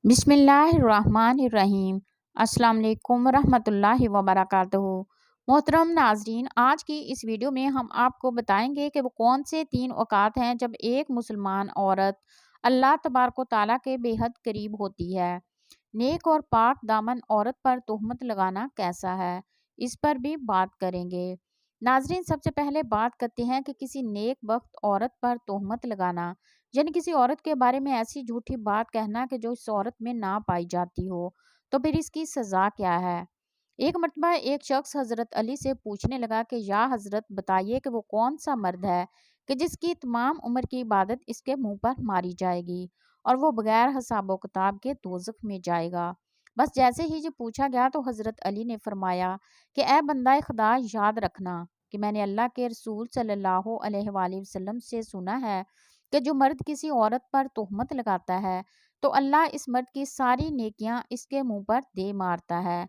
बिस्मिल्लाहिर्रहमानिर्रहीम। अस्सलाम वालेकुम रहमतुल्लाहि व बरकातहू। मोहतरम नाजरीन, आज की इस वीडियो में हम आपको बताएंगे कि वो कौन से 3 औकात हैं जब एक मुसलमान औरत अल्लाह तबारक व तआला के बेहद करीब होती है। नेक और पाक दामन औरत पर तोहमत लगाना कैसा है, इस पर भी बात करेंगे। नाजरीन, सबसे पहले बात करते हैं कि किसी नेक वक्त औरत पर तोहमत लगाना यानी किसी औरत के बारे में ऐसी झूठी बात कहना कि जो इस औरत में ना पाई जाती हो, तो फिर इसकी सज़ा क्या है। एक मरतबा एक शख्स हज़रत अली से पूछने लगा कि या हज़रत, बताइए कि वो कौन सा मर्द है कि जिसकी तमाम उम्र की इबादत इसके मुंह पर मारी जाएगी और वो बगैर हिसाब किताब के दोज़ख में जाएगा। बस जैसे ही ये पूछा गया तो हज़रत अली ने फरमाया कि ए बंदा खुदा, याद रखना कि मैंने अल्लाह के रसूल सल्लल्लाहु अलैहि वसल्लम से सुना है कि जो मर्द किसी औरत पर तोहमत लगाता है तो अल्लाह इस मर्द की सारी नेकियां इसके मुंह पर दे मारता है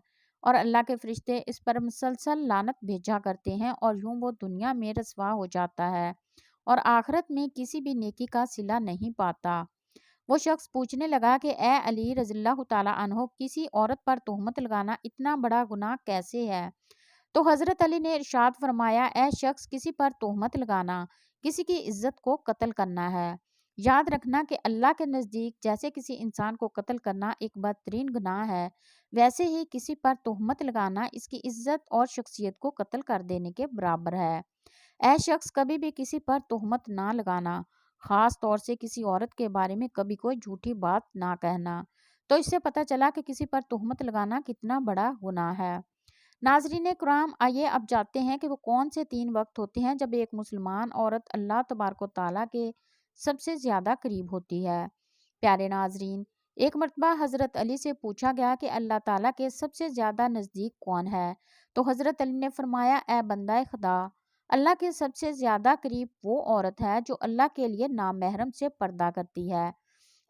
और अल्लाह के फरिश्ते इस पर मुसलसल लानत भेजा करते हैं और यूं वो दुनिया में रसवा हो जाता है और आखिरत में किसी भी नेकी का सिला नहीं पाता। वो शख्स पूछने लगा कि ए अली रज़ियल्लाहु ताला अन्हो, किसी औरत पर तोहमत लगाना इतना बड़ा गुनाह कैसे है। तो हज़रत अली ने इरशाद फरमाया, ए शख्स, किसी पर तोहमत लगाना किसी की इज्जत को कत्ल करना है। याद रखना कि अल्लाह के नज़दीक जैसे किसी इंसान को कत्ल करना एक बदतरीन गुनाह है, वैसे ही किसी पर तोहमत लगाना इसकी इज्जत और शख्सियत को कत्ल कर देने के बराबर है। ऐ शख्स, कभी भी किसी पर तोहमत ना लगाना, ख़ास तौर से किसी औरत के बारे में कभी कोई झूठी बात ना कहना। तो इससे पता चला कि किसी पर तोहमत लगाना कितना बड़ा गुनाह है। नाज़रीन कराम, आइए अब जानते हैं कि वो कौन से 3 वक्त होते हैं जब एक मुसलमान औरत अल्लाह तबारक व तआला के सबसे ज़्यादा करीब होती है। प्यारे नाज़रीन, एक मरतबा हज़रत अली से पूछा गया कि अल्लाह ताला के सबसे ज़्यादा नज़दीक कौन है। तो हज़रत अली ने फरमाया, ए बंदा खुदा, अल्लाह के सबसे ज़्यादा करीब वो औरत है जो अल्लाह के लिए नामहरम से पर्दा करती है।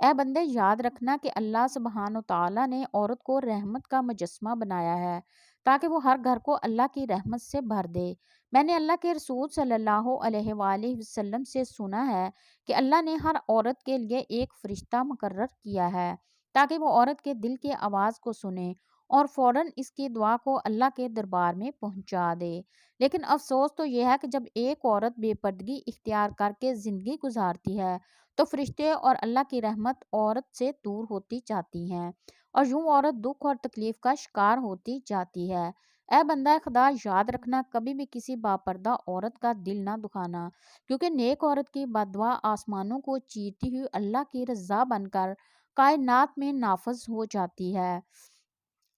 ए बंदे, याद रखना कि अल्लाह सुब्हान व तआला ने औरत को रहमत का मुजस्समा बनाया है ताकि वो हर घर को अल्लाह की रहमत से भर दे। मैंने अल्लाह के रसूल सल्लल्लाहु अलैहि वसल्लम से सुना है कि अल्लाह ने हर औरत के लिए एक फरिश्ता मुकर्रर किया है ताकि वो औरत के दिल की आवाज़ को सुने और फ़ौरन इसकी दुआ को अल्लाह के दरबार में पहुंचा दे। लेकिन अफसोस तो यह है कि जब एक औरत बेपर्दगी इख्तियार करके ज़िंदगी गुजारती है तो फरिश्ते और अल्लाह की रहमत औरत से दूर होती जाती हैं और यूं औरत दुख और तकलीफ का शिकार होती जाती है। ए बंदा खुदा, याद रखना, कभी भी किसी बापर्दा औरत का दिल ना दुखाना, क्योंकि नेक औरत की बददुआ आसमानों को चीरती हुई अल्लाह की रज़ा बनकर कायनात में नाफज हो जाती है।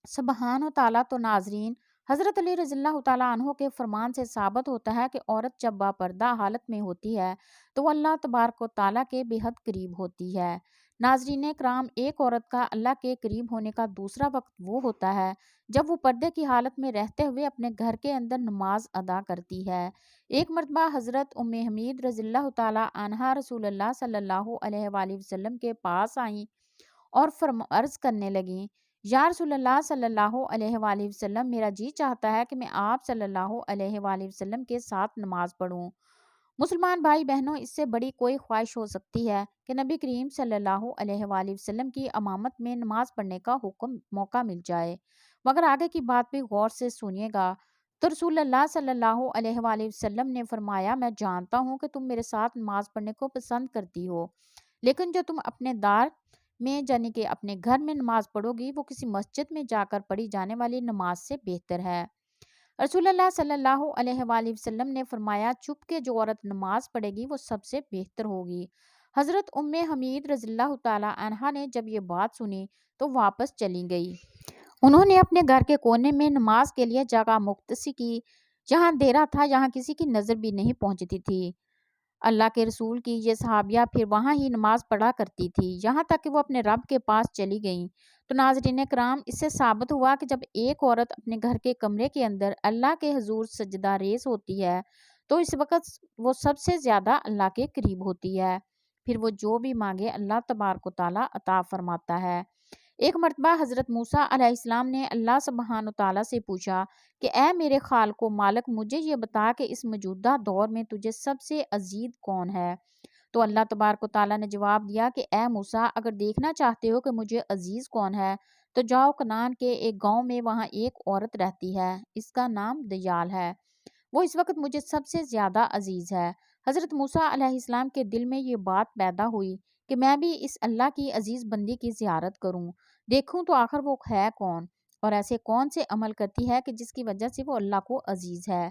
सुबहान व ताला। तो नाजरीन, हज़रत अली रज़ियल्लाहु ताला अन्हो के फरमान से साबित होता है कि औरत जब बापर्दा हालत में होती है तो वह अल्लाह तबारक व ताला के बेहद करीब होती है। नाजरीन कराम, एक औरत का अल्लाह के करीब होने का दूसरा वक्त वो होता है जब वो पर्दे की हालत में रहते हुए अपने घर के अंदर नमाज अदा करती है। एक मरतबा हज़रत उम्मे हमीद रज़ियल्लाहु ताला अन्हा रसूलुल्लाह सल्लल्लाहु अलैहि वसल्लम के पास आई और अर्ज करने लगी, या रसूलल्लाह सल्लल्लाहु अलैहि वसल्लम, मेरा जी चाहता है कि मैं आप सल्लल्लाहु अलैहि वसल्लम के साथ नमाज पढ़ूं। मुसलमान भाई बहनों, इससे बड़ी कोई ख्वाहिश हो सकती है कि नबी करीम सल्लल्लाहु अलैहि वसल्लम की अमामत में नमाज पढ़ने का हुक्म मौका मिल जाए। मगर आगे की बात भी गौर से सुनिएगा। तो रसूलुल्लाह सल्लल्लाहु अलैहि वसल्लम ने फरमाया, मैं जानता हूँ कि तुम मेरे साथ नमाज पढ़ने को पसंद करती हो, लेकिन जो तुम अपने दार में यानी कि अपने घर में नमाज पढ़ोगी वो किसी मस्जिद में जाकर पढ़ी जाने वाली नमाज से बेहतर है। रसूलुल्लाह सल्लल्लाहु अलैहि वसल्लम ने फरमाया, चुप के जो औरत नमाज पढ़ेगी वो सबसे बेहतर होगी। हज़रत उम्मे हमीद रज़ियल्लाहु ताला अन्हा ने जब ये बात सुनी तो वापस चली गई। उन्होंने अपने घर के कोने में नमाज के लिए जगह मुख्तसी की, जहाँ अंधेरा था, जहाँ किसी की नज़र भी नहीं पहुँचती थी। अल्लाह के रसूल की ये सहाबिया फिर वहाँ ही नमाज पढ़ा करती थी, यहाँ तक कि वो अपने रब के पास चली गईं। तो नाज़रीन कराम, इससे साबित हुआ कि जब एक औरत अपने घर के कमरे के अंदर अल्लाह के हुजूर सजदा रेज़ होती है तो इस वक्त वो सबसे ज़्यादा अल्लाह के करीब होती है। फिर वो जो भी मांगे अल्लाह तबारक व तआला अता फरमाता है। एक मरतबा हज़रत मूसा अलैहिस्सलाम ने अल्लाह सुब्हान ताला से पूछा कि ए मेरे खाल को मालिक, मुझे ये बता कि इस मौजूदा दौर में तुझे सबसे अजीज कौन है। تو اللہ تبارک و تعالیٰ نے جواب دیا کہ اے موسیٰ، اگر دیکھنا چاہتے ہو کہ مجھے عزیز کون ہے تو جاؤ کنعان کے ایک گاؤں میں، وہاں ایک عورت رہتی ہے، اس کا نام دیال ہے، وہ اس وقت مجھے سب سے زیادہ عزیز ہے۔ حضرت موسیٰ علیہ السلام کے دل میں یہ بات پیدا ہوئی کہ میں بھی اس اللہ کی عزیز بندی کی زیارت کروں، دیکھوں تو آخر وہ ہے کون، اور ایسے کون سے عمل کرتی ہے کہ جس کی وجہ سے وہ اللہ کو عزیز ہے۔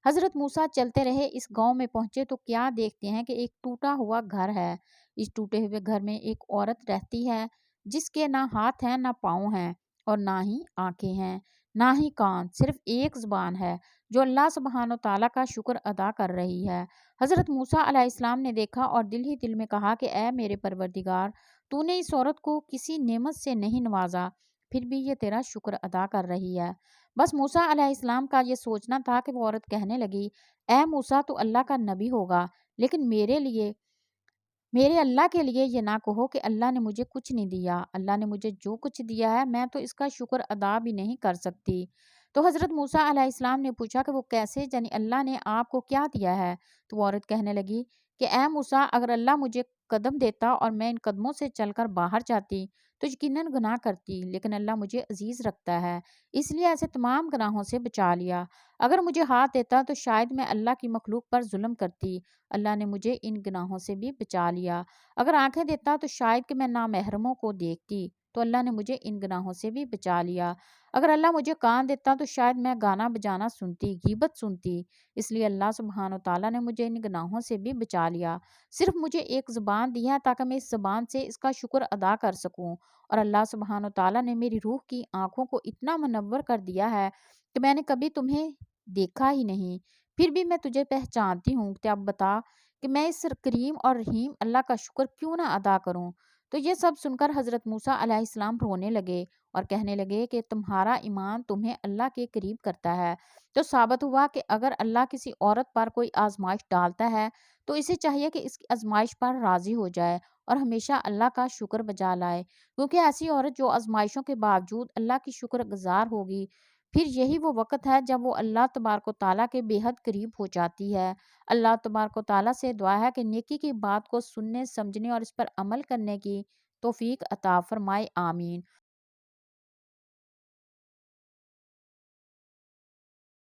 حضرت موسیٰ چلتے رہے، اس گاؤں میں پہنچے تو کیا دیکھتے ہیں کہ ایک ٹوٹا ہوا گھر ہے۔ اس ٹوٹے ہوئے گھر میں ایک عورت رہتی ہے جس کے نہ ہاتھ ہیں نہ پاؤں ہیں، اور نہ ہی آنکھیں ہیں، نہ ہی کان، صرف ایک زبان ہے جو اللہ سبحانہ و تعالیٰ کا شکر ادا کر رہی ہے۔ حضرت موسیٰ علیہ السلام نے دیکھا اور دل ہی دل میں کہا کہ اے میرے پروردگار، تو نے اس عورت کو کسی نعمت سے نہیں نوازا، پھر بھی یہ تیرا شکر ادا کر رہی ہے۔ بس موسیٰ علیہ السلام کا یہ سوچنا تھا کہ وہ عورت کہنے لگی، اے موسیٰ، تو اللہ کا نبی ہوگا، لیکن میرے اللہ کے لیے یہ نہ کہو کہ اللہ نے مجھے کچھ نہیں دیا، اللہ نے مجھے جو کچھ دیا ہے میں تو اس کا شکر ادا بھی نہیں کر سکتی۔ تو حضرت موسیٰ علیہ السلام نے پوچھا کہ وہ کیسے، یعنی اللہ نے آپ کو کیا دیا ہے؟ تو وہ عورت کہنے لگی کہ اے موسیٰ، اگر اللہ مجھے قدم دیتا اور میں ان قدموں سے چل کر باہر جاتی تو یقیناً گناہ کرتی، لیکن اللہ مجھے عزیز رکھتا ہے، اس لیے ایسے تمام گناہوں سے بچا لیا۔ اگر مجھے ہاتھ دیتا تو شاید میں اللہ کی مخلوق پر ظلم کرتی، اللہ نے مجھے ان گناہوں سے بھی بچا لیا۔ اگر آنکھیں دیتا تو شاید کہ میں نامحرموں کو دیکھتی، تو اللہ نے مجھے ان گناہوں سے بھی بچا لیا۔ اگر اللہ مجھے کان دیتا تو شاید میں گانا بجانا سنتی، غیبت سنتی، اس لیے اللہ سبحانہ و تعالیٰ نے مجھے ان گناہوں سے بھی بچا لیا۔ صرف مجھے ایک زبان دی ہے تاکہ میں اس زبان سے اس کا شکر ادا کر سکوں، اور اللہ سبحانہ و تعالیٰ نے میری روح کی آنکھوں کو اتنا منور کر دیا ہے کہ میں نے کبھی تمہیں دیکھا ہی نہیں، پھر بھی میں تجھے پہچانتی ہوں، کہ اب بتا کہ میں اس کریم اور رحیم اللہ کا شکر کیوں نہ ادا کروں۔ تو یہ سب سن کر حضرت موسیٰ علیہ السلام رونے لگے اور کہنے لگے کہ تمہارا ایمان تمہیں اللہ کے قریب کرتا ہے۔ تو ثابت ہوا کہ اگر اللہ کسی عورت پر کوئی آزمائش ڈالتا ہے تو اسے چاہیے کہ اس کی آزمائش پر راضی ہو جائے اور ہمیشہ اللہ کا شکر بجا لائے، کیونکہ ایسی عورت جو آزمائشوں کے باوجود اللہ کی شکر گزار ہوگی، پھر یہی وہ وقت ہے جب وہ اللہ تبارک و تعالیٰ کے بے حد قریب ہو جاتی ہے۔ اللہ تبارک و تعالیٰ سے دعا ہے کہ نیکی کی بات کو سننے، سمجھنے اور اس پر عمل کرنے کی توفیق عطا فرمائے، آمین۔